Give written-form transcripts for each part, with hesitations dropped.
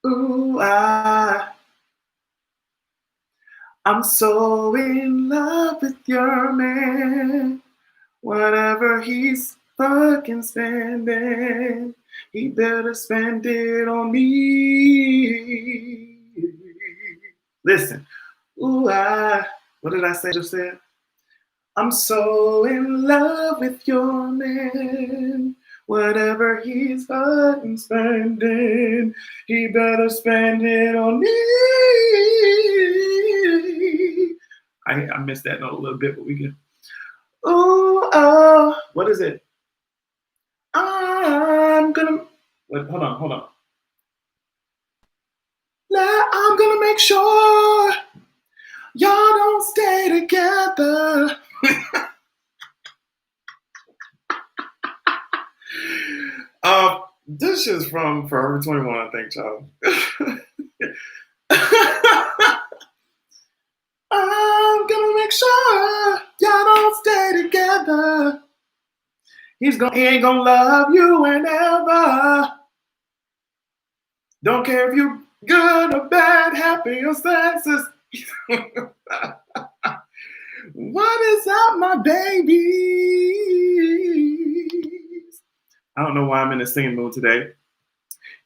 Ooh, I'm so in love with your man. Whatever he's fucking spending, he better spend it on me. Listen, ooh, what did I say just said? I'm so in love with your man. Whatever he's fucking spending, he better spend it on me. I missed that note a little bit, but we can. Oh, what is it? I'm gonna. Wait, hold on. I'm gonna make sure y'all don't stay together. This is from Forever 21, I think, child. I'm gonna make sure y'all don't stay together. He ain't gonna love you whenever. Don't care if you good or bad, happy or sad. What is up, my babies? I don't know why I'm in a singing mood today.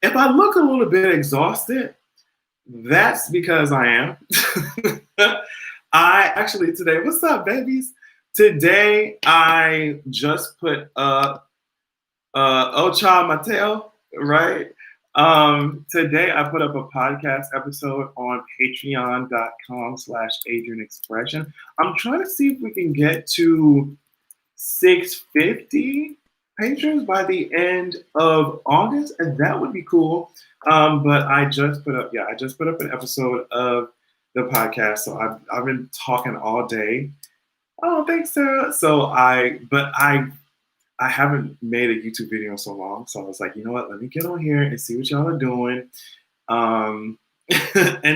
If I look a little bit exhausted, that's because I am. I actually today, what's up, babies? Today I just put up Ocha Mateo, right? Today I put up a podcast episode on patreon.com/Adrian Expression. I'm trying to see if we can get to 650 patrons by the end of August, and that would be cool. But I just put up an episode of the podcast. So I've been talking all day. Oh, thanks, Sarah. I haven't made a YouTube video in so long, so I was like, you know what? Let me get on here and see what y'all are doing, and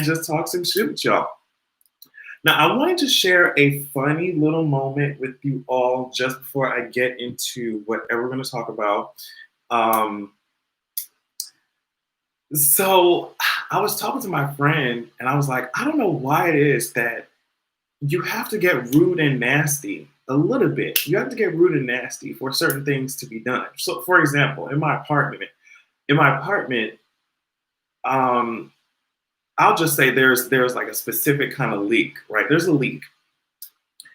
just talk some shit with y'all. Now, I wanted to share a funny little moment with you all just before I get into whatever we're going to talk about. So I was talking to my friend, and I was like, I don't know why it is that you have to get rude and nasty a little bit. You have to get rude and nasty for certain things to be done. So, for example, in my apartment, I'll just say there's like a specific kind of leak, right? There's a leak.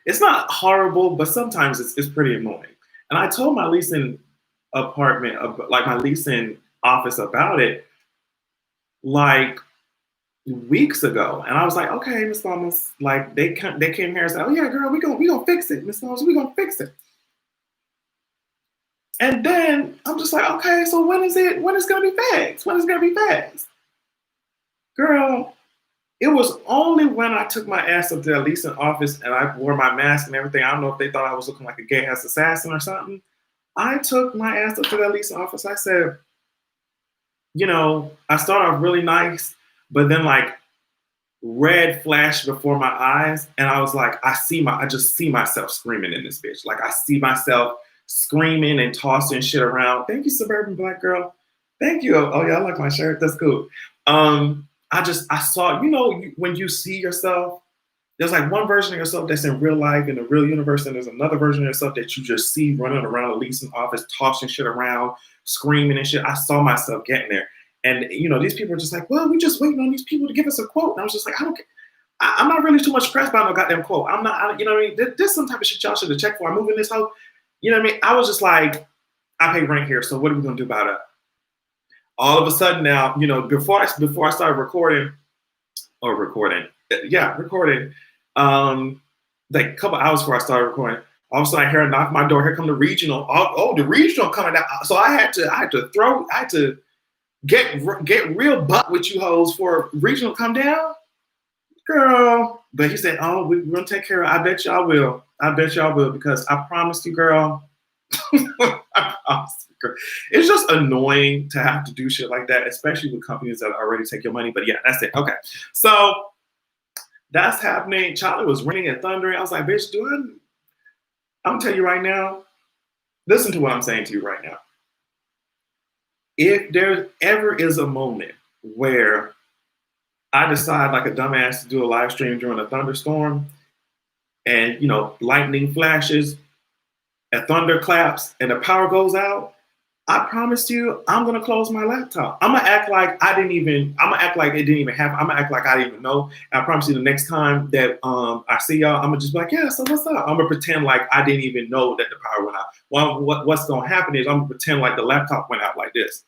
It's not horrible, but sometimes it's pretty annoying. And I told my leasing my leasing office about it, like weeks ago, and I was like, okay, Miss Thomas, like they came here and said, oh yeah, girl, we gonna fix it, Miss Thomas, we gonna fix it. And then I'm just like, okay, so when is gonna be fixed? When is it gonna be fixed? Girl, it was only when I took my ass up to that leasing office and I wore my mask and everything. I don't know if they thought I was looking like a gay ass assassin or something. I took my ass up to that leasing office. I said, I started off really nice, but then like red flashed before my eyes, and I was like, I just see myself screaming in this bitch. Like I see myself screaming and tossing shit around. Thank you, suburban black girl. Thank you. Oh yeah, I like my shirt. That's cool. I saw, when you see yourself, there's like one version of yourself that's in real life in the real universe, and there's another version of yourself that you just see running around a leasing office, tossing shit around, screaming and shit. I saw myself getting there. And, these people are just like, well, we're just waiting on these people to give us a quote. And I was just like, I don't care. I'm not really too much pressed by no goddamn quote. I'm not, you know what I mean? There's some type of shit y'all should have checked for. I'm moving this hoe. You know what I mean? I was just like, I pay rent here, so what are we going to do about it? All of a sudden now, before I started recording, like a couple hours before I started recording, all of a sudden I hear a knock on my door. Here come the regional. Oh, the regional coming out. So I had to get real butt with you hoes for regional come down, girl. But he said, oh, we're gonna take care of it. I bet y'all will because I promised you, girl. I promised you, girl. It's just annoying to have to do shit like that, especially with companies that already take your money. But yeah, that's it. Okay, so That's happening. Charlie was raining and thundering. I was like, bitch, I'm gonna tell you right now, listen to what I'm saying to you right now. If there ever is a moment where I decide like a dumbass to do a live stream during a thunderstorm and lightning flashes, a thunder claps, and the power goes out, I promise you, I'm gonna close my laptop. I'm gonna act like I'm gonna act like it didn't even happen. I'm gonna act like I didn't even know. And I promise you, the next time that I see y'all, I'm gonna just be like, yeah, so what's up? I'm gonna pretend like I didn't even know that the power went out. Well, what's gonna happen is I'm gonna pretend like the laptop went out like this.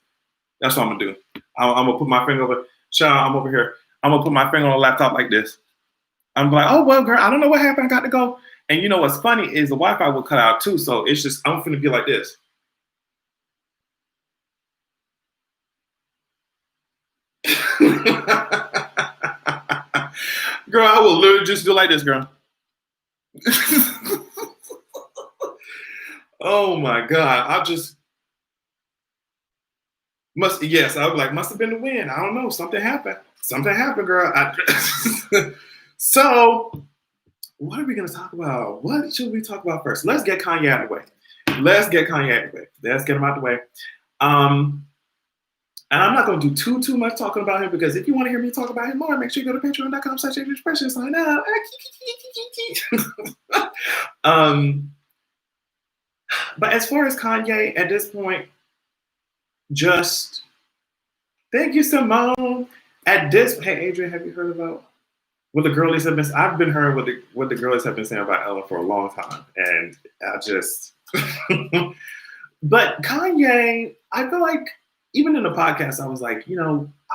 That's what I'm gonna do. I'm gonna put my finger over. Child, I'm over here. I'm gonna put my finger on the laptop like this. I'm like, oh well, girl, I don't know what happened. I got to go. And you know what's funny is the Wi-Fi will cut out too. So it's just I'm gonna be like this. Girl, I will literally just do like this, girl. Oh my God. I just must have been the wind. I don't know. Something happened. Something happened, girl. So what are we gonna talk about? What should we talk about first? Let's get Kanye out of the way. Let's get him out the way. And I'm not going to do too much talking about him because if you want to hear me talk about him more, make sure you go to patreon.com/expression, sign up. But as far as Kanye at this point, just thank you, Simone. Hey, Adrian, have you heard about what the girlies have been? I've been hearing what the girlies have been saying about Ella for a long time, and I just. But Kanye, I feel like. Even in the podcast, I was like,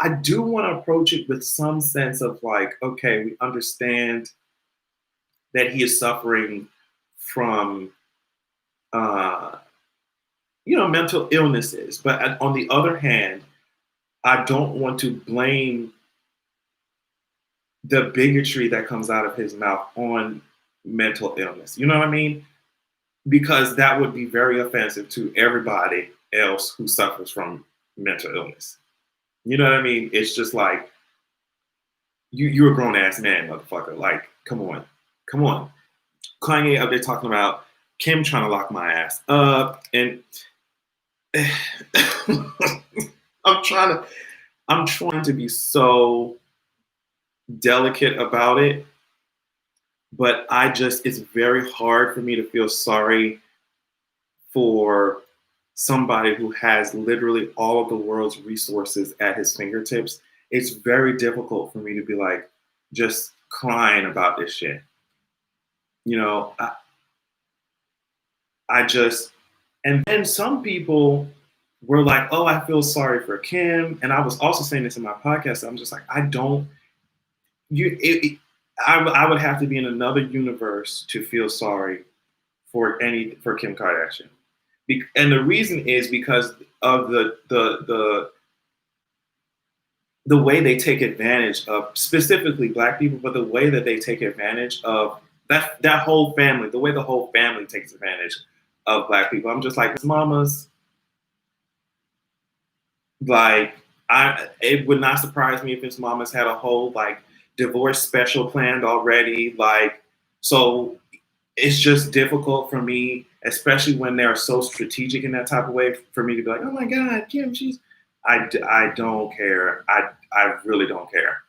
I do want to approach it with some sense of like, okay, we understand that he is suffering from, mental illnesses. But on the other hand, I don't want to blame the bigotry that comes out of his mouth on mental illness. You know what I mean? Because that would be very offensive to everybody else who suffers from mental illness. You know what I mean? It's just like you're a grown ass man, motherfucker. Like, come on. Kanye up there talking about Kim trying to lock my ass up, and I'm trying to be so delicate about it, but it's very hard for me to feel sorry for somebody who has literally all of the world's resources at his fingertips. It's very difficult for me to be like just crying about this shit. And then some people were like, oh, I feel sorry for Kim. And I was also saying this in my podcast. I'm just like, I would have to be in another universe to feel sorry for Kim Kardashian. And the reason is because of the way they take advantage of specifically Black people, but the way that they take advantage of that whole family, the way the whole family takes advantage of Black people. I'm just like, his mamas, like, it would not surprise me if his mamas had a whole like divorce special planned already. Like, so it's just difficult for me, especially when they're so strategic in that type of way, for me to be like, oh my God, Kim, I don't care. I really don't care.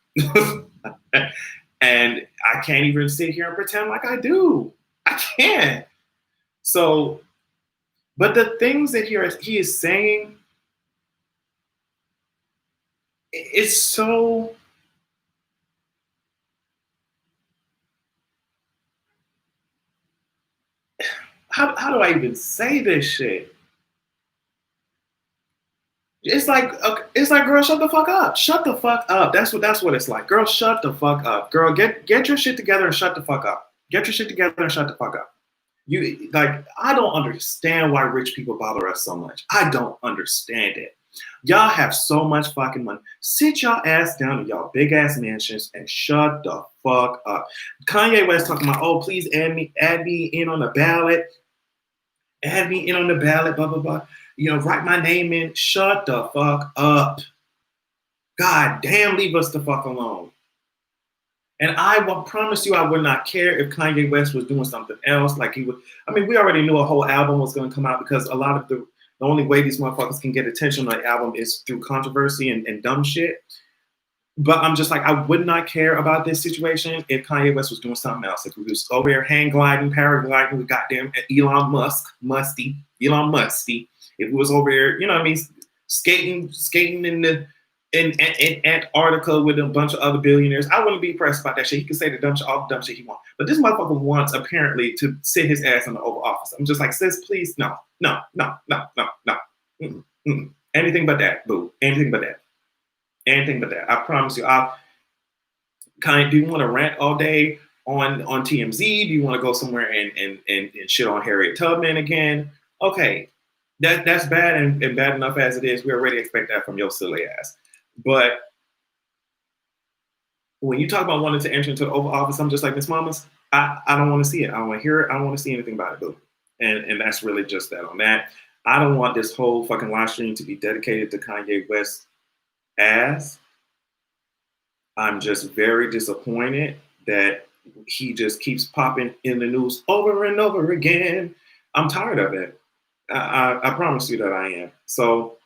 And I can't even sit here and pretend like I do. I can't. So, but the things that he is saying, it's so. How do I even say this shit? It's like, girl, shut the fuck up. Shut the fuck up. That's what it's like. Girl, shut the fuck up. Girl, get your shit together and shut the fuck up. Get your shit together and shut the fuck up. I don't understand why rich people bother us so much. I don't understand it. Y'all have so much fucking money. Sit y'all ass down in y'all big ass mansions and shut the fuck up. Kanye West talking about, oh, please add me in on the ballot. Add me in on the ballot, blah, blah, blah. Write my name in. Shut the fuck up. God damn, leave us the fuck alone. And I will promise you, I would not care if Kanye West was doing something else. Like he would. I mean, we already knew a whole album was going to come out because a lot of the only way these motherfuckers can get attention on the album is through controversy and dumb shit. But I'm just like, I would not care about this situation if Kanye West was doing something else. If he was over there hang gliding, paragliding with goddamn Elon Musk, Elon Musty. If he was over there, you know what I mean, skating in Antarctica with a bunch of other billionaires, I wouldn't be impressed about that shit. He can say all the dumb shit he wants. But this motherfucker wants apparently to sit his ass in the Oval Office. I'm just like, sis, please, no. Anything but that, boo. Anything but that. Anything but that. I promise you. Do you want to rant all day on TMZ? Do you want to go somewhere and shit on Harriet Tubman again? Okay, that's bad and bad enough as it is. We already expect that from your silly ass. But when you talk about wanting to enter into the Oval Office, I'm just like, Miss Mamas, I don't want to see it. I don't want to hear it. I don't want to see anything about it, boo. And that's really just that on that. I don't want this whole fucking live stream to be dedicated to Kanye West ass. I'm just very disappointed that he just keeps popping in the news over and over again. I'm tired of it. I promise you that I am. So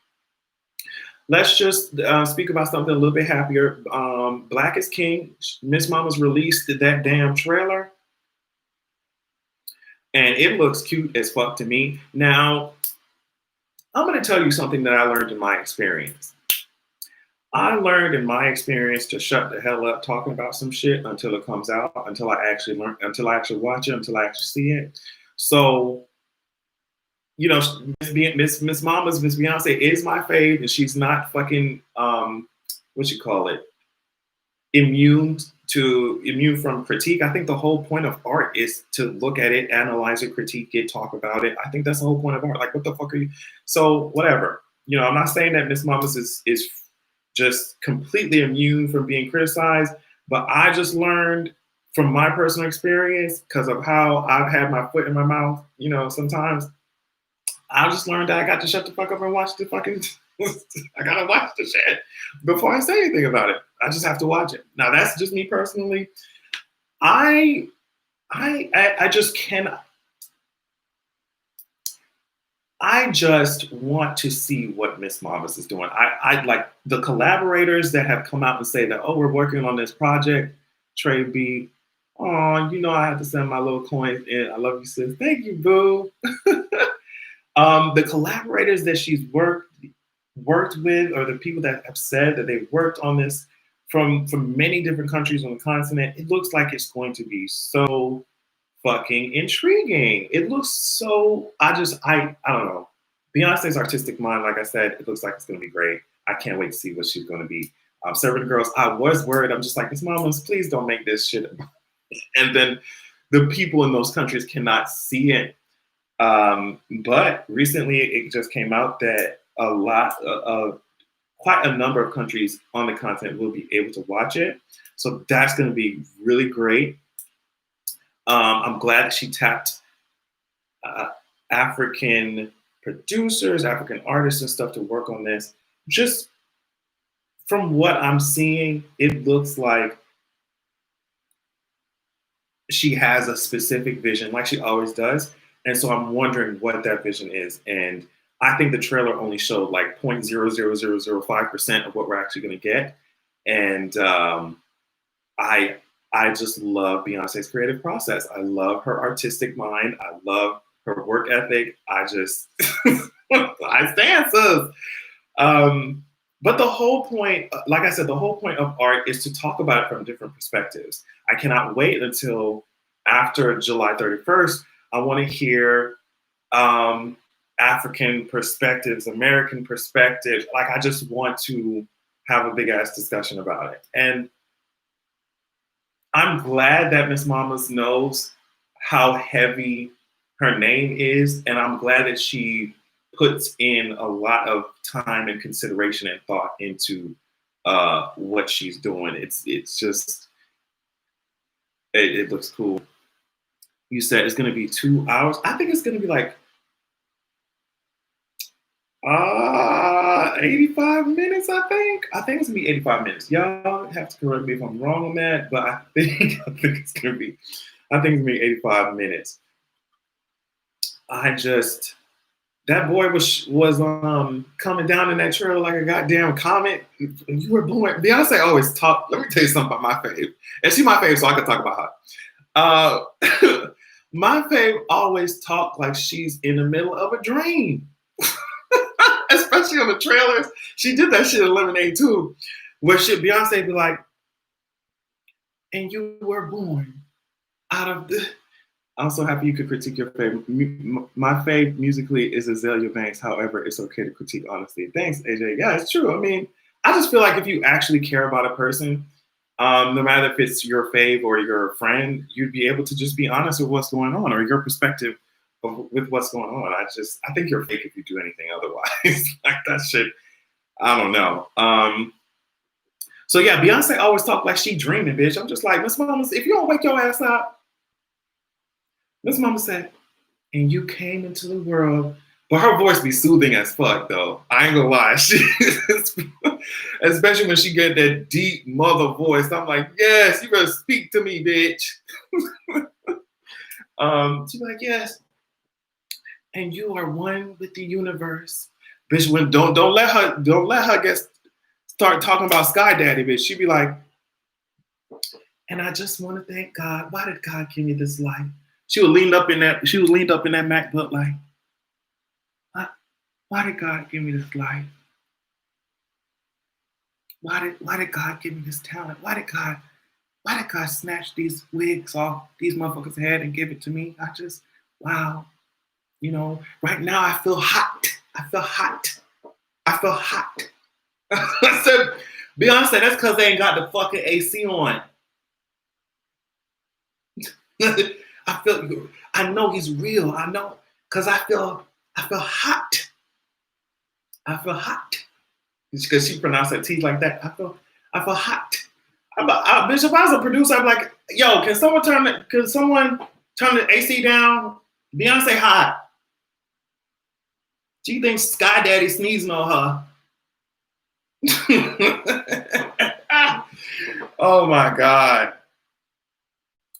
let's just speak about something a little bit happier. Black is King. Miss Mama's released that damn trailer. And it looks cute as fuck to me. Now, I'm going to tell you something that I learned in my experience. I learned in my experience to shut the hell up talking about some shit until it comes out, until I actually watch it, until I actually see it. So, you know, Miss Beyonce is my fave, and she's not fucking immune from critique. I think the whole point of art is to look at it, analyze it, critique it, talk about it. I think that's the whole point of art. Like, what the fuck are you? So whatever. You know, I'm not saying that Miss Mamas is just completely immune from being criticized, but I just learned from my personal experience, because of how I've had my foot in my mouth, you know, sometimes I just learned that I got to shut the fuck up and watch the fucking I gotta watch the shit before I say anything about it. I just have to watch it. Now that's just me personally. I just cannot. I just want to see what Miss Mamas is doing. I like the collaborators that have come out and say that, oh, we're working on this project. Trey B, oh, you know, I have to send my little coins in. I love you, sis. Thank you, boo. The collaborators that she's worked with, or the people that have said that they've worked on this from many different countries on the continent, it looks like it's going to be so fucking intriguing. It looks so, I don't know. Beyonce's artistic mind, like I said, it looks like it's going to be great. I can't wait to see what she's going to be. Serving the girls, I was worried. I'm just like, Miss Mamas, please don't make this shit. And then the people in those countries cannot see it. But recently it just came out that quite a number of countries on the continent will be able to watch it. So that's going to be really great. I'm glad she tapped African producers, African artists and stuff to work on this. Just from what I'm seeing, it looks like she has a specific vision, like she always does. And so I'm wondering what that vision is. And I think the trailer only showed like 0.00005% of what we're actually going to get. And I just love Beyonce's creative process. I love her artistic mind. I love her work ethic. I just, I stand, sis. But the whole point, like I said, the whole point of art is to talk about it from different perspectives. I cannot wait until after July 31st. I want to hear African perspectives, American perspectives. Like, I just want to have a big ass discussion about it. And I'm glad that Miss Mamas knows how heavy her name is. And I'm glad that she puts in a lot of time and consideration and thought into what she's doing. It's just, it looks cool. You said it's going to be 2 hours. I think it's going to be like, 85 minutes, I think. I think it's gonna be 85 minutes. Y'all have to correct me if I'm wrong on that, but I think it's gonna be 85 minutes. That boy was coming down in that trailer like a goddamn comet. You were born. Beyonce always talk. Let me tell you something about my fave, and she my fave, so I can talk about her. My fave always talk like she's in the middle of a dream, especially on the trailers. She did that shit in Lemonade too, where Beyonce be like, "And you were born out of the." I'm so happy you could critique your fave. My fave musically is Azalea Banks. However, it's okay to critique honesty. Thanks, AJ. Yeah, it's true. I mean, I just feel like if you actually care about a person, no matter if it's your fave or your friend, you'd be able to just be honest with what's going on or your perspective with what's going on. I think you're fake if you do anything otherwise. Like that shit, I don't know. So yeah, Beyonce always talk like she dreaming, bitch. I'm just like, Miss Mama, if you don't wake your ass up, Miss Mama said, and you came into the world. But her voice be soothing as fuck, though. I ain't gonna lie. Especially when she get that deep mother voice. I'm like, yes, you better speak to me, bitch. She's like, yes. And you are one with the universe. Bitch, don't let her start talking about Sky Daddy, bitch. She be like, and I just want to thank God. Why did God give me this life? She was leaned up in that MacBook like, why did God give me this life? Why did God give me this talent? Why did God snatch these wigs off these motherfuckers' head and give it to me? Wow. You know, right now I feel hot. I said, Beyonce, that's because they ain't got the fucking AC on. I know he's real. I know, because I feel hot. I feel hot. Because she pronounced that T like that. I feel hot. Bitch, if I was a producer, I'd be like, yo, can someone turn the AC down? Beyonce hot. She thinks Sky Daddy sneezing on her. Oh my God.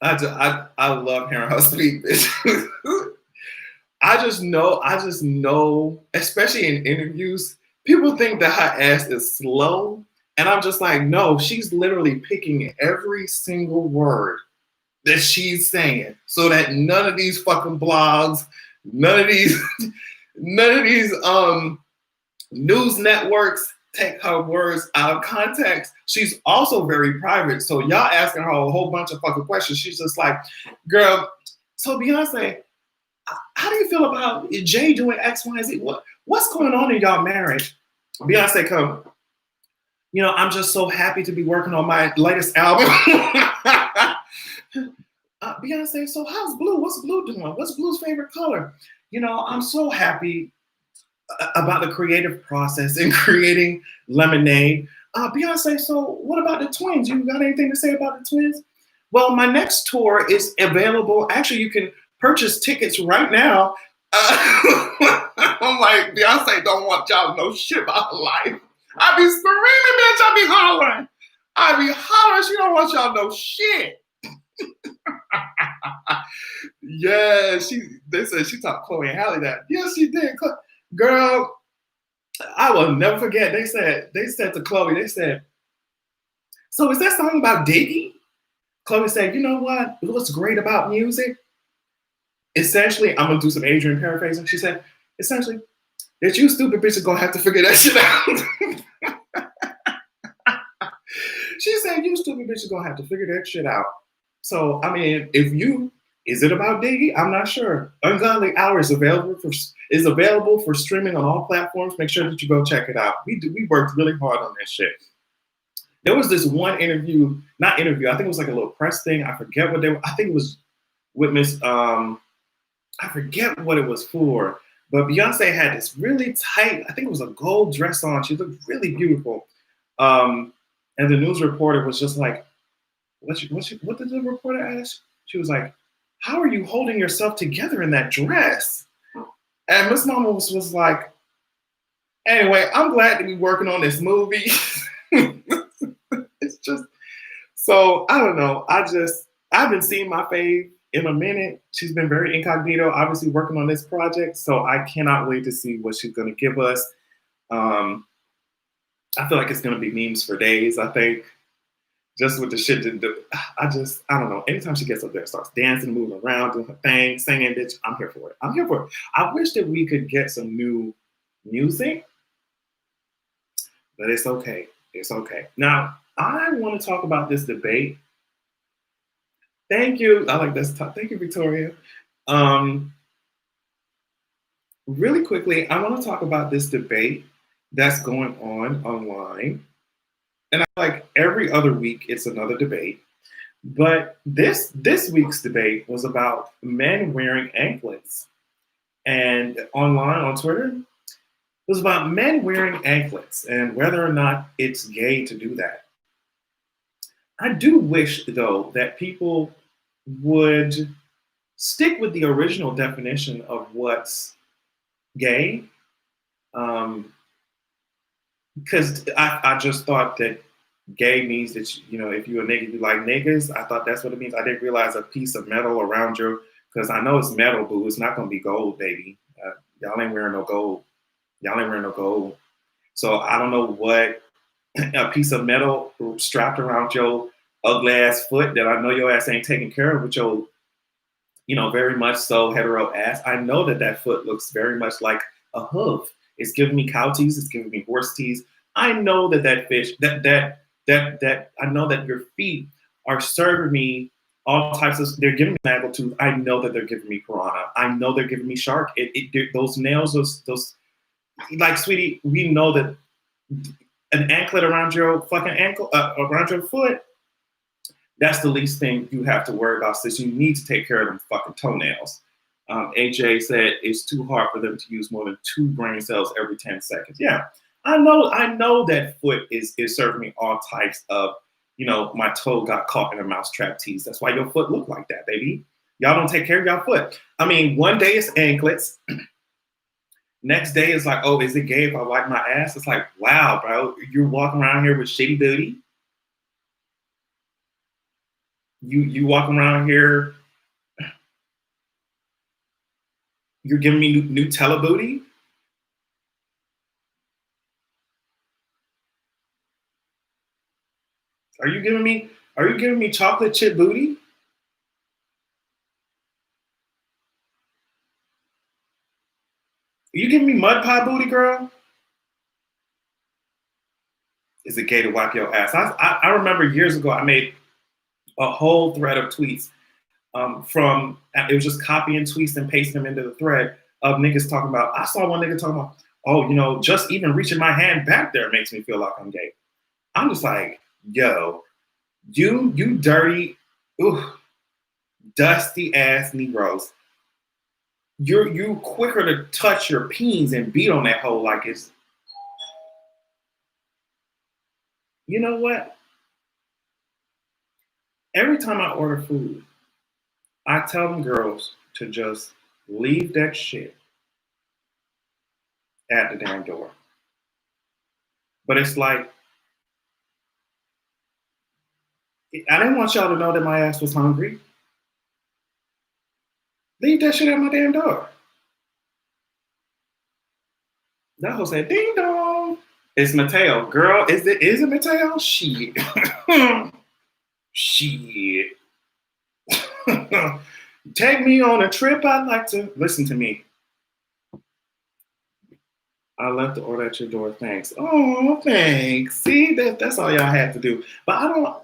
I love hearing her speak, bitch. I just know, especially in interviews, people think that her ass is slow. And I'm just like, no, she's literally picking every single word that she's saying so that none of these fucking blogs, none of these news networks take her words out of context. She's also very private. So y'all asking her a whole bunch of fucking questions. She's just like, girl, so Beyonce, how do you feel about Jay doing X, Y, Z? What's going on in y'all marriage? Beyonce come, I'm just so happy to be working on my latest album. Beyonce, so how's Blue? What's Blue doing? What's Blue's favorite color? I'm so happy about the creative process in creating Lemonade. Beyonce, so what about the twins? You got anything to say about the twins? Well, my next tour is available. Actually, you can purchase tickets right now. I'm like, Beyonce don't want y'all to know shit about her life. I be screaming, bitch. I be hollering. She don't want y'all to know shit. Yeah, they said she taught Chloe and Halle that. Yes, she did. Girl, I will never forget. They said to Chloe, they said, so is that song about Diggy? Chloe said, you know what? What's great about music? Essentially, I'm gonna do some Adrian paraphrasing. She said, essentially, that you stupid bitch is gonna have to figure that shit out. She said, you stupid bitch is gonna have to figure that shit out. So, I mean, is it about Diggy? I'm not sure. Ungodly Hour is available for streaming on all platforms. Make sure that you go check it out. We worked really hard on that shit. There was this one interview, I think it was like a little press thing. I forget what I think it was with Miss, I forget what it was for, but Beyonce had this really tight, I think it was a gold dress on. She looked really beautiful. And the news reporter was just like, what did the reporter ask? She was like, how are you holding yourself together in that dress? And Miss Mama was like, Anyway, I'm glad to be working on this movie. It's just so I don't know. I haven't seen my fave in a minute. She's been very incognito, obviously working on this project. So I cannot wait to see what she's going to give us. Um, I feel like it's going to be memes for days. I think just with the shit that I don't know. Anytime she gets up there, starts dancing, moving around, doing her thing, singing, bitch, I'm here for it. I'm here for it. I wish that we could get some new music, but it's okay. It's okay. Now, I want to talk about this debate. Thank you. I like this. Thank you, Victoria. Um, really quickly, I want to talk about this debate that's going on online. And I like every other week, it's another debate. But this week's debate was about men wearing anklets. And online on Twitter, it was about men wearing anklets and whether or not it's gay to do that. I do wish, though, that people would stick with the original definition of what's gay. Um, because I just thought that gay means that if you're a nigga you like niggas. I thought that's what it means. I didn't realize a piece of metal around your, because I know it's metal, boo. It's not gonna be gold, baby. Y'all ain't wearing no gold. Y'all ain't wearing no gold. So I don't know what a piece of metal strapped around your ugly ass foot that I know your ass ain't taking care of with your, very much so hetero ass. I know that that foot looks very much like a hoof. It's giving me cow teeth. It's giving me horse teeth. I know that fish, I know that your feet are serving me all types of, they're giving me snaggletooth. I know that they're giving me piranha. I know they're giving me shark. Those nails, those, like, sweetie, we know that an anklet around your fucking ankle, around your foot, that's the least thing you have to worry about, since you need to take care of them fucking toenails. AJ said it's too hard for them to use more than 2 brain cells every 10 seconds. Yeah, I know that foot is serving me all types of, my toe got caught in a mousetrap tease. That's why your foot look like that, baby. Y'all don't take care of your foot. I mean, one day it's anklets. Next day is like, oh, is it gay if I wipe my ass? It's like, wow, bro, you're walking around here with shitty booty. You walking around here, you're giving me Nutella booty. Are you giving me chocolate chip booty? Are you giving me mud pie booty, girl? Is it gay to wipe your ass? I remember years ago I made a whole thread of tweets from, it was just copying tweets and pasting them into the thread of niggas talking about, I saw one nigga talking about, oh, just even reaching my hand back there makes me feel like I'm gay. I'm just like, yo, you dirty, dusty ass Negroes. You quicker to touch your peens and beat on that hole like it's, you know what? Every time I order food, I tell them girls to just leave that shit at the damn door. But it's like, I didn't want y'all to know that my ass was hungry. Leave that shit at my damn door. That hoe said, ding dong. It's Mateo. Girl, is it Mateo? Shit. Shit. Take me on a trip. I'd like to listen to me. I left the order at your door. Thanks. Oh, thanks. See, that's all y'all had to do. But I don't.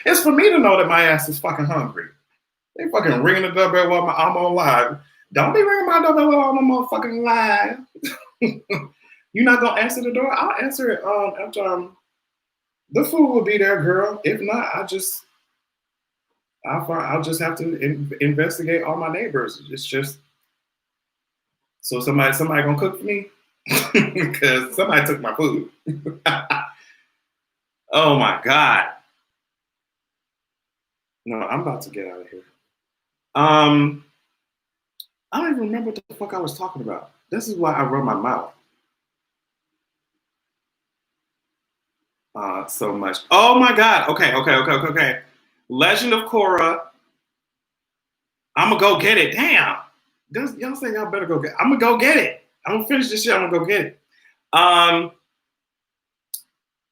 It's for me to know that my ass is fucking hungry. They fucking ringing the doorbell while I'm on live. Don't be ringing my doorbell while I'm on motherfucking live. You're not gonna answer the door? I'll answer it after the food will be there, girl. If not, I'll just have to investigate all my neighbors. It's just so somebody gonna cook for me because somebody took my food. Oh my god! No, I'm about to get out of here. I don't even remember what the fuck I was talking about. This is why I rub my mouth so much. Oh my God. Okay. Legend of Korra. I'm gonna go get it. Damn. Y'all say y'all better go get it. I'm gonna go get it. I'm gonna finish this shit. I'm gonna go get it.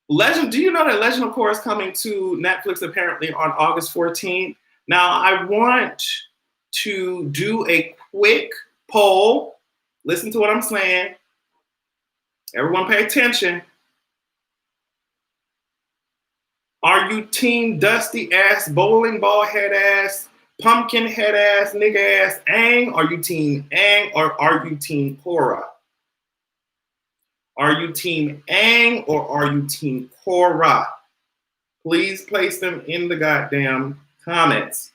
Legend, do you know that Legend of Korra is coming to Netflix apparently on August 14th? Now, I want to do a quick poll. Listen to what I'm saying. Everyone pay attention. Are you team dusty ass, bowling ball head ass, pumpkin head ass, nigga ass Aang? Are you team Aang or are you team Korra? Are you team Aang or are you team Korra? Please place them in the goddamn comments.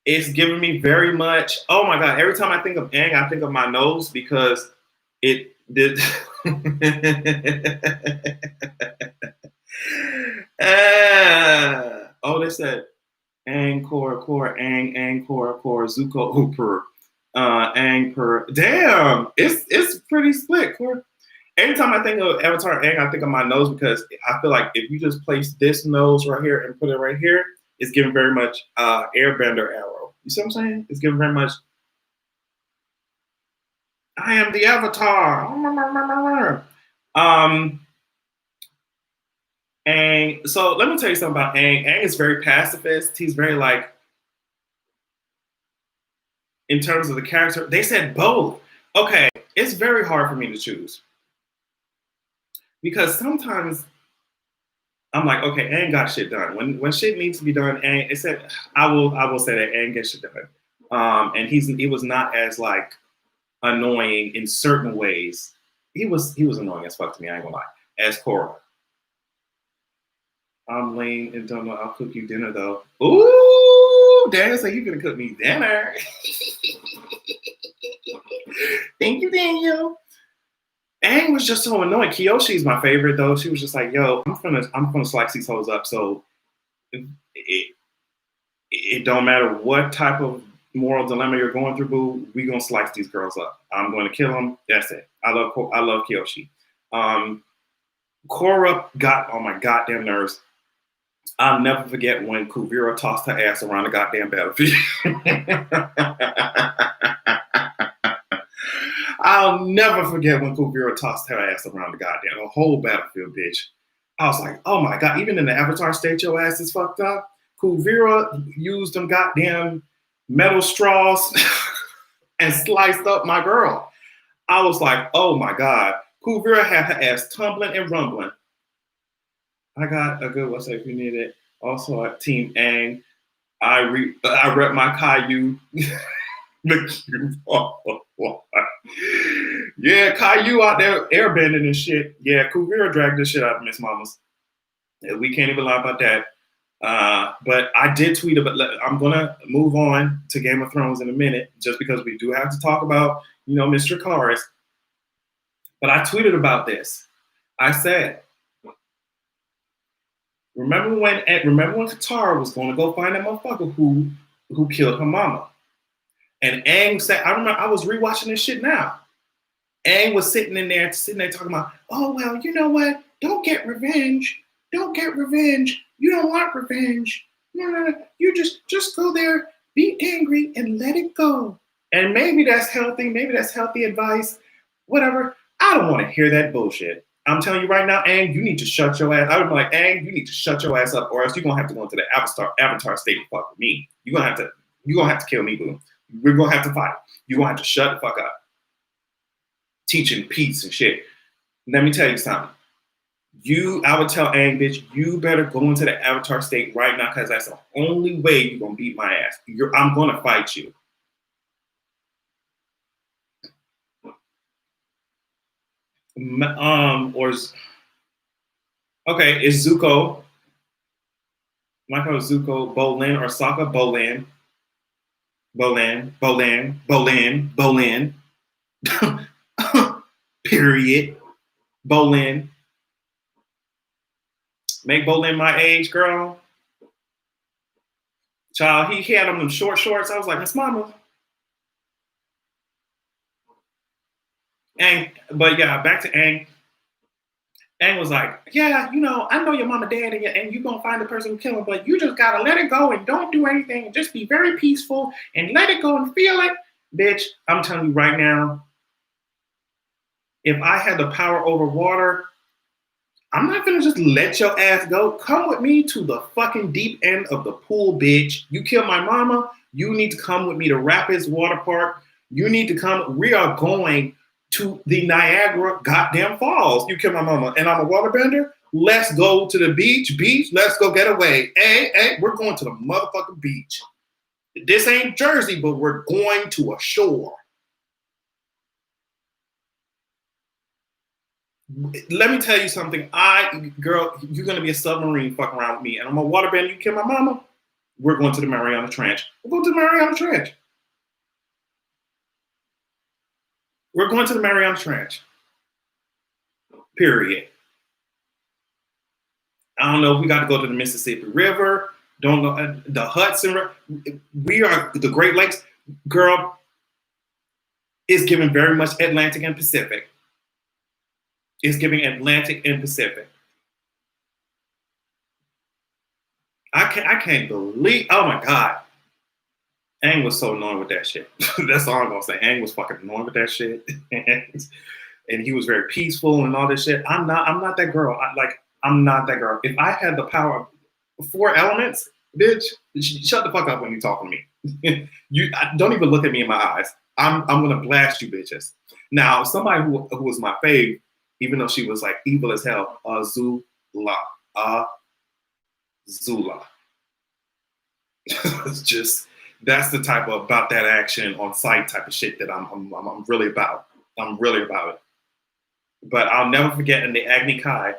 It's giving me very much. Oh my God! Every time I think of Aang, I think of my nose because it did. Oh, they said Aang Korra, Aang Korra, Zuko Hooper, Aang Per. Damn, it's pretty split. Korra. Every time I think of Avatar Aang, I think of my nose because I feel like if you just place this nose right here and put it right here, it's giving very much Airbender arrow. You see what I'm saying? It's giving very much. I am the Avatar. Aang. So let me tell you something about Aang. Aang is very pacifist. He's very like, in terms of the character, they said both. Okay, it's very hard for me to choose because sometimes I'm like, okay, Aang got shit done. When shit needs to be done, Aang, it said I will say that Aang gets shit done. And he was not as like annoying in certain ways. He was annoying as fuck to me, I ain't gonna lie. As Korra. I'm lame and don't know I'll cook you dinner though. Ooh, Daniel said you're gonna cook me dinner. Thank you, Daniel. Aang was just so annoying. Kyoshi's my favorite though. She was just like, yo, I'm gonna slice these hoes up. So it don't matter what type of moral dilemma you're going through, boo. We gonna slice these girls up. I'm going to kill them. That's it. I love Kyoshi. Korra got on my goddamn nerves. I'll never forget when Kuvira tossed her ass around the goddamn battlefield. I'll never forget when Kuvira tossed her ass around the whole battlefield, bitch. I was like, oh my God, even in the Avatar state, your ass is fucked up. Kuvira used them goddamn metal straws and sliced up my girl. I was like, oh my God. Kuvira had her ass tumbling and rumbling. I got a good what's if you need it. Also at Team Aang, I rep my Caillou. Yeah, Caillou out there airbending and shit. Yeah, Kuvira dragged this shit out of Miss Mamas. We can't even lie about that. But I did tweet about. I'm gonna move on to Game of Thrones in a minute, just because we do have to talk about Mr. Cars. But I tweeted about this. I said, remember when Katara was going to go find that motherfucker who killed her mama, and Aang said, I remember I was rewatching this shit now. Aang was sitting there talking about, oh well, you know what? Don't get revenge. Don't get revenge. You don't want revenge. No. You just go there, be angry, and let it go. And maybe that's healthy. Maybe that's healthy advice. Whatever. I don't want to hear that bullshit. I'm telling you right now, Aang, you need to shut your ass. I would be like, Aang, you need to shut your ass up, or else you're gonna have to go into the Avatar state and fuck with me. You're gonna have to kill me, boo. We're gonna have to fight. You're gonna have to shut the fuck up. Teaching peace and shit. Let me tell you something. I would tell Aang, bitch, you better go into the Avatar state right now, because that's the only way you're gonna beat my ass. I'm gonna fight you. Is Zuko, Michael Zuko, Bolin, or Sokka? Bolin. Period. Bolin. Make Bolin my age, girl. Child, he had on them short shorts. I was like, that's mama. And but yeah, back to Ang. Ang was like, yeah, I know your mama dad and you gonna find the person who killed him, but you just gotta let it go and don't do anything and just be very peaceful and let it go and feel it. Bitch, I'm telling you right now, if I had the power over water, I'm not gonna just let your ass go. Come with me to the fucking deep end of the pool, bitch. You killed my mama. You need to come with me to Rapids Water Park. You need to come. We are going to the Niagara goddamn falls. You killed my mama and I'm a waterbender. Let's go to the beach. Beach, let's go get away. Hey, we're going to the motherfucking beach. This ain't Jersey, but we're going to a shore. Let me tell you something. Girl, you're gonna be a submarine fucking around with me, and I'm a waterbender. You kill my mama. We're going to the Mariana Trench. We're going to the Mariana Trench. We're going to the Mariana Trench. Period. I don't know if we got to go to the Mississippi River. Don't know the Hudson River. We are the Great Lakes. Girl, it's giving very much Atlantic and Pacific. It's giving Atlantic and Pacific. I can't believe. Oh my god, Ang was so annoying with that shit. That's all I'm gonna say. Ang was fucking annoying with that shit, and he was very peaceful and all this shit. I'm not that girl. I'm not that girl. If I had the power of 4 elements, bitch, shut the fuck up when you talking to me. Don't even look at me in my eyes. I'm gonna blast you bitches. Now, somebody who was my fave, even though she was like evil as hell, Zula. Zula. It's just that's the type of about that action on site type of shit that I'm really about. I'm really about it. But I'll never forget in the Agni Kai.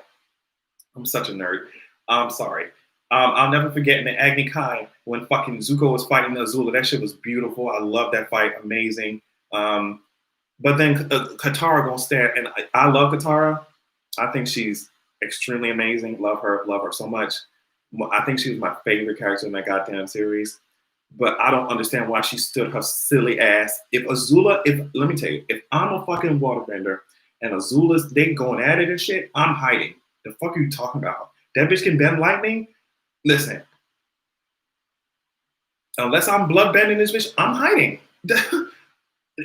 I'm such a nerd. I'm sorry. I'll never forget in the Agni Kai when fucking Zuko was fighting Azula. That shit was beautiful. I love that fight. Amazing. But then Katara gonna stand, and I love Katara. I think she's extremely amazing. Love her so much. I think she was my favorite character in that goddamn series. But I don't understand why she stood her silly ass. Let me tell you, if I'm a fucking waterbender and Azula's they going at it and shit, I'm hiding. The fuck are you talking about? That bitch can bend lightning? Listen. Unless I'm blood bending this bitch, I'm hiding.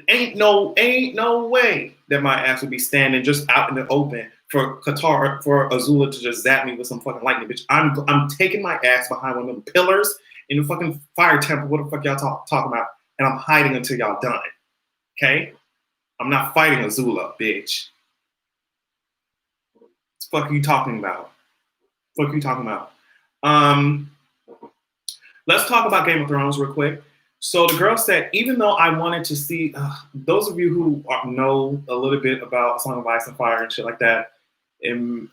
Ain't no way that my ass would be standing just out in the open for Qatar for Azula to just zap me with some fucking lightning, bitch. I'm taking my ass behind one of them pillars in the fucking fire temple. What the fuck y'all talking about? And I'm hiding until y'all done. Okay? I'm not fighting Azula, bitch. What the fuck are you talking about? What are you talking about? Let's talk about Game of Thrones real quick. So the girl said, even though I wanted to see, those of you who know a little bit about Song of Ice and Fire and shit like that, and,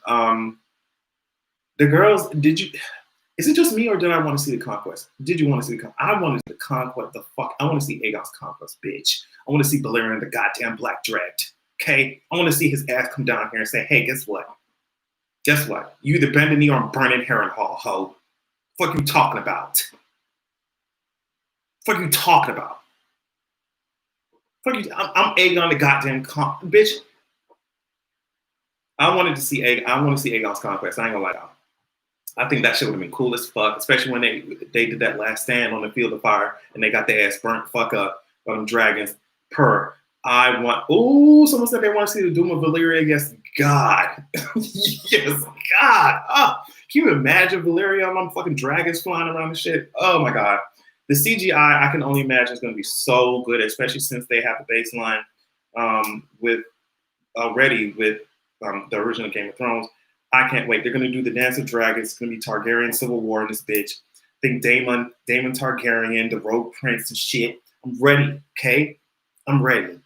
the girls, is it just me or did I want to see the conquest? Did you want to see the conquest? I wanted the conquest, I want to see Aegon's conquest, bitch. I want to see Balerion the goddamn Black Dread, okay? I want to see his ass come down here and say, hey, guess what? Guess what? You either bend the knee or I'm burning Harrenhal, ho. What you talking about? What are you talking about? I'm Aegon the goddamn bitch. I want to see Aegon's conquest. I ain't gonna lie. I think that shit would have been cool as fuck, especially when they did that last stand on the field of fire and they got their ass burnt fuck up by them dragons. Someone said they want to see the Doom of Valyria. Yes, God. Yes, God. Oh, can you imagine Valyria on fucking dragons flying around and shit? Oh my God. The CGI, I can only imagine, is going to be so good, especially since they have the baseline with the original Game of Thrones. I can't wait. They're going to do the Dance of Dragons. It's going to be Targaryen Civil War in this bitch. I think Daemon Targaryen, the Rogue Prince and shit. I'm ready, okay? I'm ready.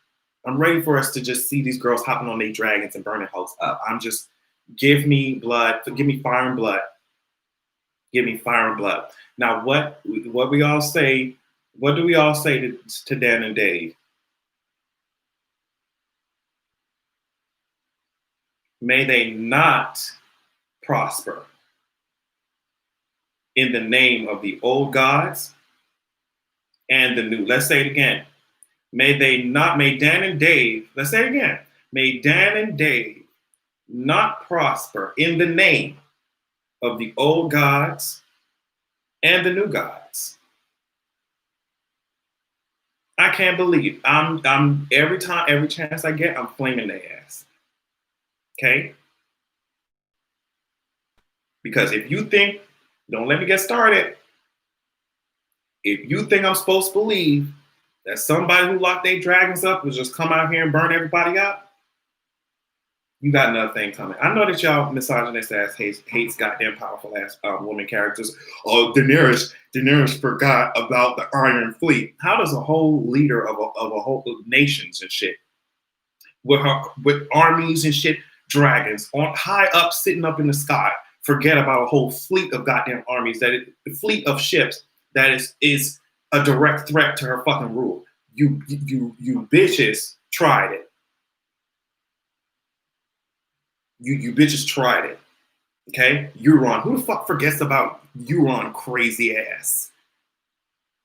I'm ready for us to just see these girls hopping on their dragons and burning hoes up. Give me blood. Give me fire and blood. Give me fire and blood. Now, what do we all say to Dan and Dave? May they not prosper in the name of the old gods and the new. Let's say it again. May Dan and Dave, let's say it again. May Dan and Dave not prosper in the name of the old gods and the new gods. I can't believe I'm every chance I get, I'm flaming their ass. Okay? Because if you think, don't let me get started. If you think I'm supposed to believe that somebody who locked their dragons up will just come out here and burn everybody up, you got another thing coming. I know that y'all misogynist ass hates goddamn powerful ass woman characters. Oh, Daenerys forgot about the Iron Fleet. How does a whole leader of a whole nations and shit with armies and shit, dragons on high up, sitting up in the sky, forget about a whole fleet of goddamn armies the fleet of ships that is a direct threat to her fucking rule? You bitches tried it. You bitches tried it. Okay? Euron. Who the fuck forgets about Euron crazy ass?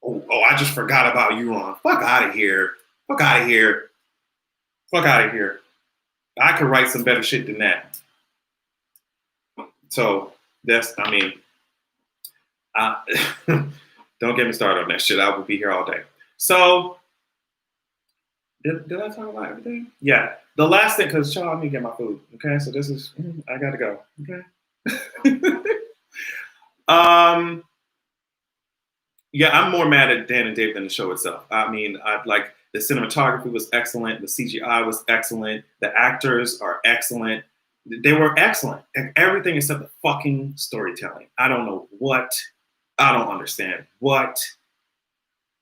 Oh, I just forgot about Euron. Fuck out of here. Fuck out of here. Fuck out of here. I could write some better shit than that. So that's, I mean, don't get me started on that shit. I will be here all day. So did I talk about everything? Yeah. The last thing, because y'all, I need to get my food. Okay, so this is, I gotta go. Okay. Yeah, I'm more mad at Dan and Dave than the show itself. I mean, like the cinematography was excellent, the CGI was excellent, the actors are excellent. They were excellent, and everything except the fucking storytelling. I don't know what. I don't understand what.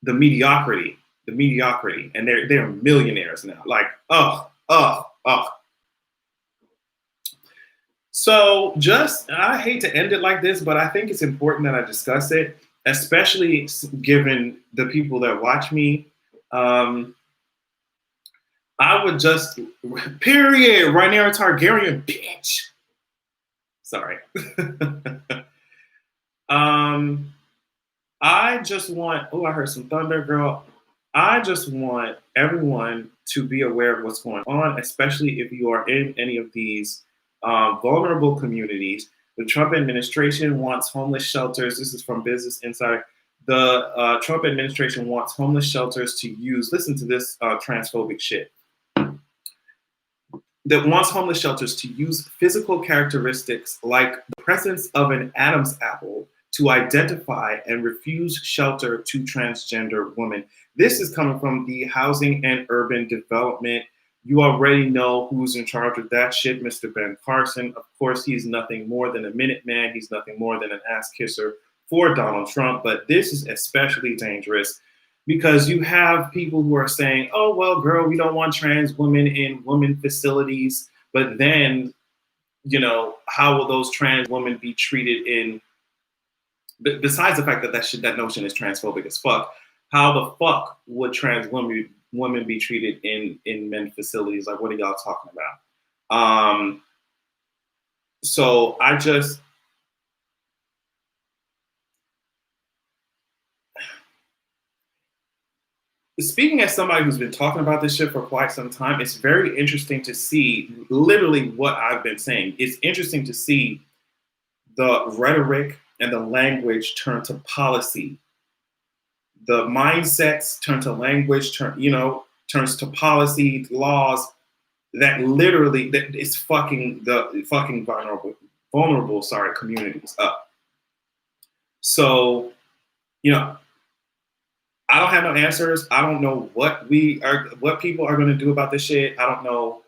The mediocrity, and they're millionaires now. Like, oh. So I hate to end it like this, but I think it's important that I discuss it, especially given the people that watch me. I would just, period, Rhaenyra Targaryen, bitch. Sorry. I just want, I heard some thunder, girl. I just want everyone to be aware of what's going on, especially if you are in any of these vulnerable communities. The Trump administration wants homeless shelters. This is from Business Insider. The Trump administration wants homeless shelters to use, listen to this transphobic shit, that wants homeless shelters to use physical characteristics like the presence of an Adam's apple to identify and refuse shelter to transgender women. This is coming from the Housing and Urban Development. You already know who's in charge of that shit, Mr. Ben Carson. Of course, he's nothing more than a Minuteman. He's nothing more than an ass kisser for Donald Trump. But this is especially dangerous because you have people who are saying, oh, well, girl, we don't want trans women in women facilities. But then, how will those trans women be treated in, besides the fact that that notion is transphobic as fuck, how the fuck would trans women be treated in men's facilities? Like, what are y'all talking about? So I just, speaking as somebody who's been talking about this shit for quite some time, it's very interesting to see literally what I've been saying. It's interesting to see the rhetoric and the language turn to policy. The mindsets turn to language, turns to policy, laws that literally that is fucking the fucking vulnerable communities up. So, I don't have no answers. I don't know what people are going to do about this shit. I don't know.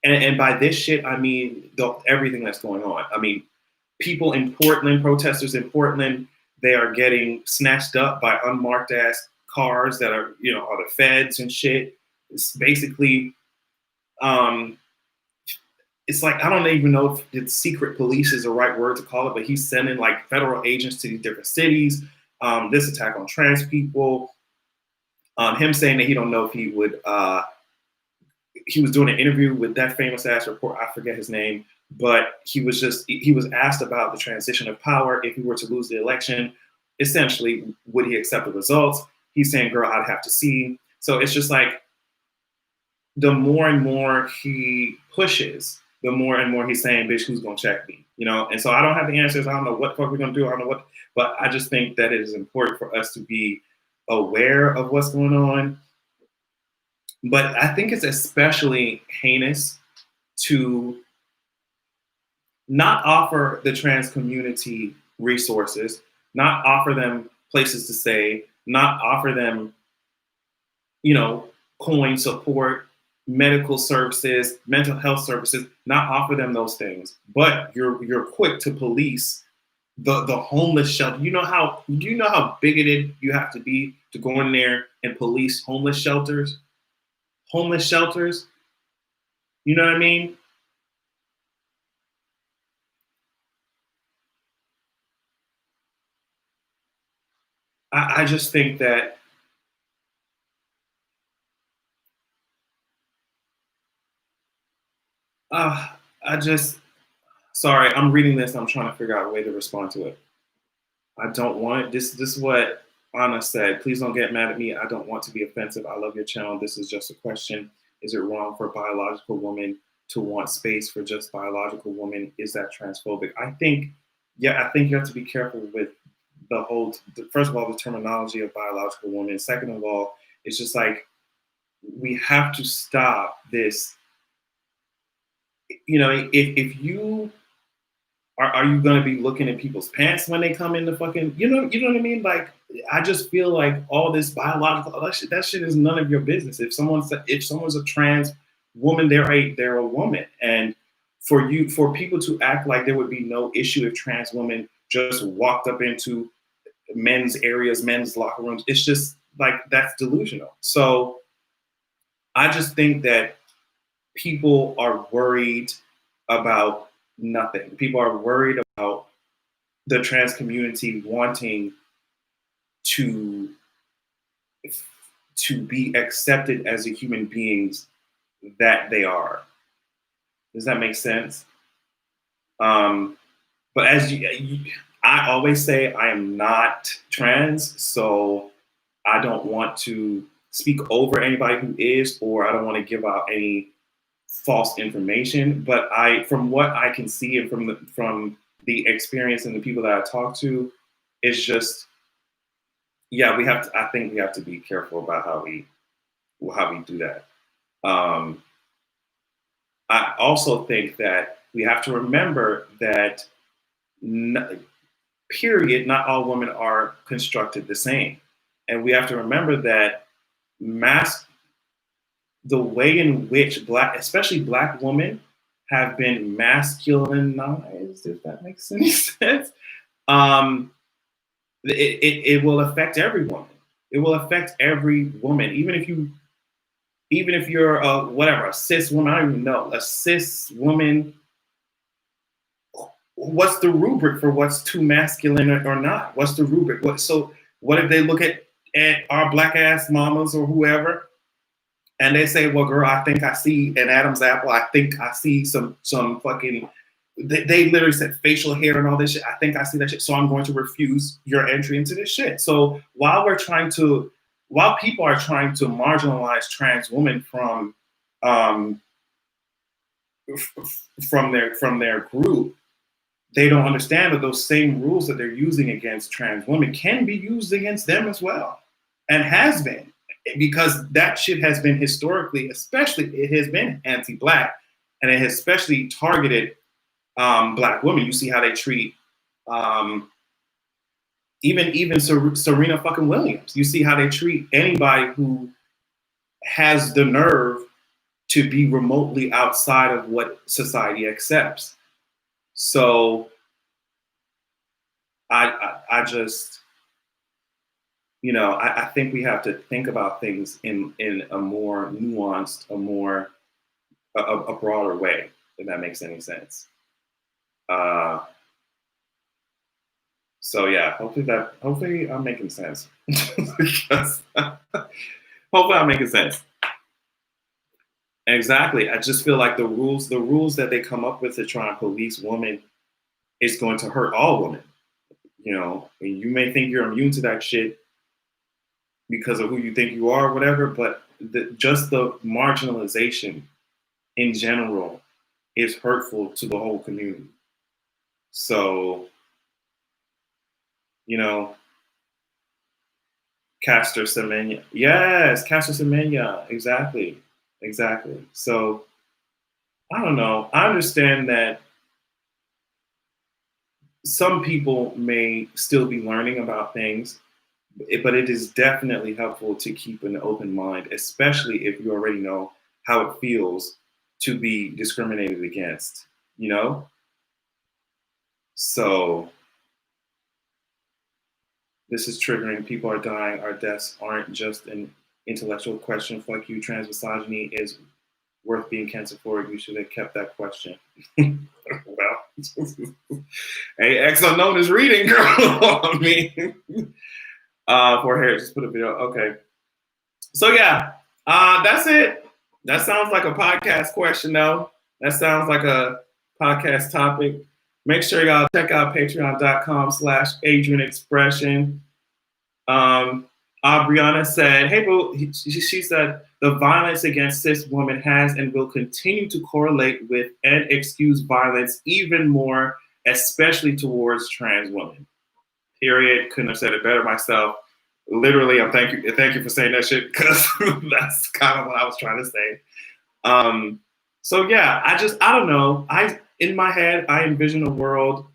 And by this shit, I mean everything that's going on. I mean, people in Portland, protesters in Portland, they are getting snatched up by unmarked ass cars that are, are the feds and shit. It's basically, it's like, I don't even know if it's secret police is the right word to call it, but he's sending like federal agents to these different cities. This attack on trans people, him saying that he don't know if he would, he was doing an interview with that famous ass reporter, I forget his name, but he was asked about the transition of power. If he were to lose the election, essentially, would he accept the results? he's saying, girl, I'd have to see. So it's just like, the more and more he pushes, the more and more he's saying, bitch, who's gonna check me? You know, and so I don't have the answers. I don't know what the fuck we're gonna do. I don't know what, but I just think that it is important for us to be aware of what's going on. But I think it's especially heinous to not offer the trans community resources, not offer them places to stay, not offer them, you know, coin support, medical services, mental health services, not offer them those things. But you're quick to police the homeless shelter. You know how bigoted you have to be to go in there and police homeless shelters? Homeless shelters, you know what I mean? I just think that uh, I just sorry, I'm reading this. I'm trying to figure out a way to respond to it. I don't want it. This is what Anna said. Please don't get mad at me. I don't want to be offensive. I love your channel. This is just a question. Is it wrong for a biological woman to want space for just biological women? Is that transphobic? I think, yeah, I think you have to be careful with the whole, first of all, the terminology of biological woman. Second of all, it's just like, we have to stop this. You know, if you are you gonna be looking at people's pants when they come in the fucking, you know what I mean? Like, I just feel like all this biological, that shit is none of your business. If someone's a trans woman, they're a woman. And for people to act like there would be no issue if trans women just walked up into men's areas, men's locker rooms, it's just like, that's delusional. So I just think that people are worried about nothing. People are worried about the trans community wanting to be accepted as the human beings that they are. Does that make sense? But I always say, I am not trans, so I don't want to speak over anybody who is, or I don't want to give out any false information. But from what I can see and from the experience and the people that I talk to, it's just, yeah, I think we have to be careful about how we do that. I also think that we have to remember that, period, not all women are constructed the same. And we have to remember that the way in which especially Black women, have been masculinized, if that makes any sense, it will affect every woman. It will affect every woman, even if you're a cis woman. I don't even know, a cis woman. What's the rubric for what's too masculine or not? What's the rubric? What if they look at our Black ass mamas or whoever, and they say, well, girl, I think I see an Adam's apple. I think I see some fucking, they literally said facial hair and all this shit. I think I see that shit. So I'm going to refuse your entry into this shit. So while people are trying to marginalize trans women from their group, they don't understand that those same rules that they're using against trans women can be used against them as well, and has been. Because that shit has been historically, especially, it has been anti-Black, and it has especially targeted Black women. You see how they treat even Serena fucking Williams. You see how they treat anybody who has the nerve to be remotely outside of what society accepts. So I just, I think we have to think about things in a more nuanced, a broader way, if that makes any sense. So yeah, hopefully I'm making sense. Hopefully I'm making sense. Exactly. I just feel like the rules that they come up with to try and police women is going to hurt all women. And you may think you're immune to that shit, because of who you think you are, or whatever. But just the marginalization in general is hurtful to the whole community. So, you know, Castor Semenya. Yes, Castor Semenya. Exactly. Exactly. So I don't know. I understand that some people may still be learning about things, but it is definitely helpful to keep an open mind, especially if you already know how it feels to be discriminated against, you know? So this is triggering. People are dying. Our deaths aren't just an intellectual question. Fuck you. Trans misogyny is worth being canceled for. You should have kept that question. Well, hey, X unknown is reading, girl. I mean, for hair, just put a video. Okay. So yeah, that's it. That sounds like a podcast question, though. That sounds like a podcast topic. Make sure y'all check out patreon.com/Adrian Expression. Brianna said, hey, boo, she said, the violence against cis women has and will continue to correlate with and excuse violence even more, especially towards trans women. Period. Couldn't have said it better myself. Literally, thank you for saying that shit, because that's kind of what I was trying to say. So yeah, I don't know. In my head, I envision a world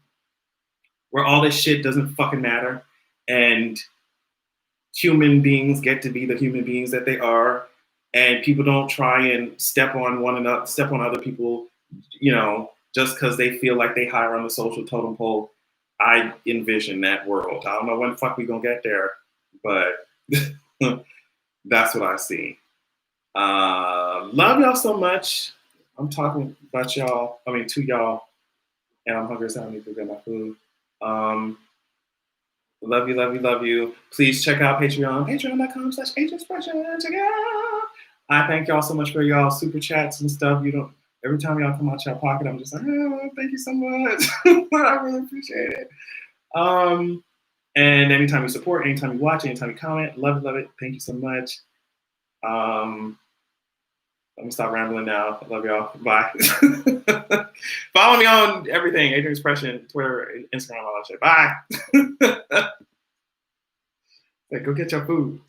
where all this shit doesn't fucking matter, and human beings get to be the human beings that they are, and people don't try and step on other people, just because they feel like they higher on the social totem pole. I envision that world. I don't know when the fuck we gonna get there, but that's what I see. Love y'all so much. I'm talking about y'all. I mean, to y'all, and I'm hungry, so I need to get my food. Love you, love you, love you. Please check out Patreon, patreon.com/HExpression. Check it out. I thank y'all so much for y'all super chats and stuff. Every time y'all come out your pocket, I'm just like, oh, thank you so much. I really appreciate it. And anytime you support, anytime you watch, anytime you comment, love it. Thank you so much. Let me stop rambling now. I love y'all. Bye. Follow me on everything. Adrian Expression, Twitter, Instagram, all that shit. Bye. Hey, go get your food.